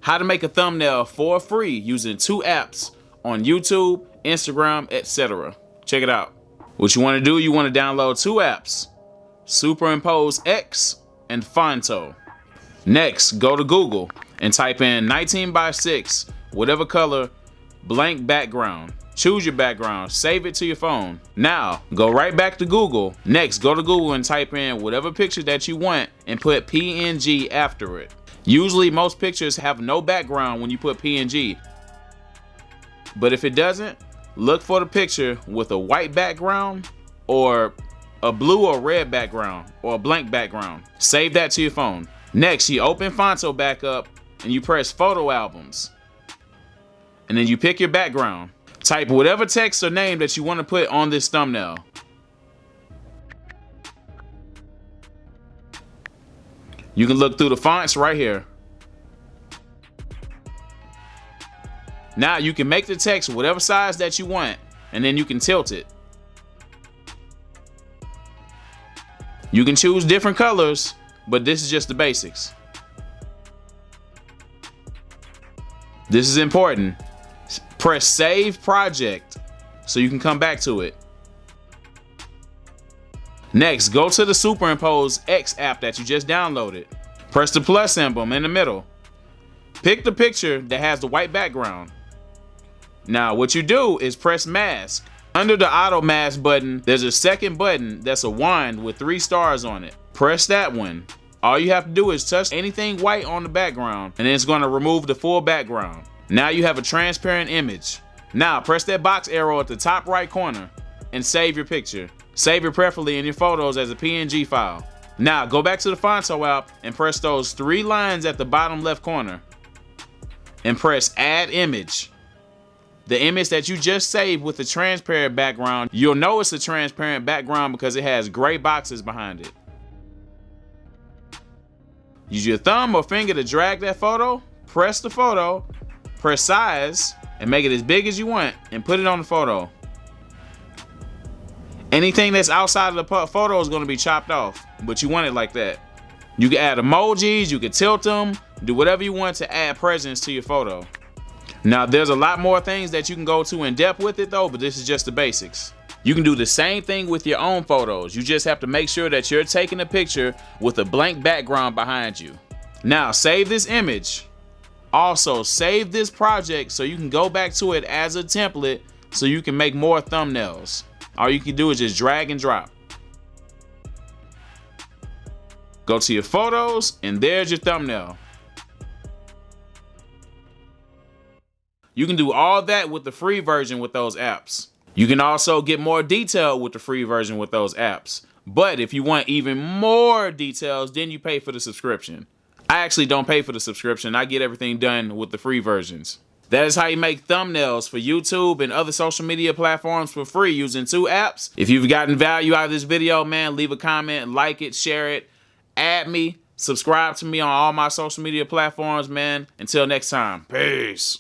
how to make a thumbnail for free using 2 apps on YouTube, Instagram, etc. Check it out. What you want to do, you want to download 2 apps, Superimpose X and Phonto. Next, go to Google and type in 19:6, whatever color, blank background. Choose your background, save it to your phone. Now, go right back to Google. Next, go to Google and type in whatever picture that you want and put PNG after it. Usually, most pictures have no background when you put PNG. But if it doesn't, look for the picture with a white background or a blue or red background or a blank background. Save that to your phone. Next, you open Phonto back up and you press Photo Albums. And then you pick your background. Type whatever text or name that you want to put on this thumbnail. You can look through the fonts right here. Now you can make the text whatever size that you want, and then you can tilt it. You can choose different colors, but this is just the basics. This is important. Press Save Project so you can come back to it. Next, go to the Superimpose X app that you just downloaded. Press the plus symbol in the middle. Pick the picture that has the white background. Now, what you do is press Mask. Under the Auto Mask button, there's a second button that's a wand with 3 stars on it. Press that one. All you have to do is touch anything white on the background, and then it's going to remove the full background. Now you have a transparent image. Now press that box arrow at the top right corner and save your picture. Save it preferably in your photos as a PNG file. Now go back to the Phonto app and press those 3 lines at the bottom left corner and press Add Image. The image that you just saved with the transparent background, you'll know it's a transparent background because it has gray boxes behind it. Use your thumb or finger to drag that photo, press the photo, press size, and make it as big as you want, and put it on the photo. Anything that's outside of the photo is going to be chopped off, but you want it like that. You can add emojis, you can tilt them, do whatever you want to add presence to your photo. Now, there's a lot more things that you can go to in depth with it though, but this is just the basics. You can do the same thing with your own photos. You just have to make sure that you're taking a picture with a blank background behind you. Now, save this image. Also, save this project so you can go back to it as a template so you can make more thumbnails. All you can do is just drag and drop. Go to your photos, and there's your thumbnail. You can do all that with the free version with those apps. You can also get more detail with the free version with those apps. But if you want even more details, then you pay for the subscription. I actually don't pay for the subscription. I get everything done with the free versions. That is how you make thumbnails for YouTube and other social media platforms for free using 2 apps. If you've gotten value out of this video, man, leave a comment, like it, share it, add me, subscribe to me on all my social media platforms, man. Until next time, peace.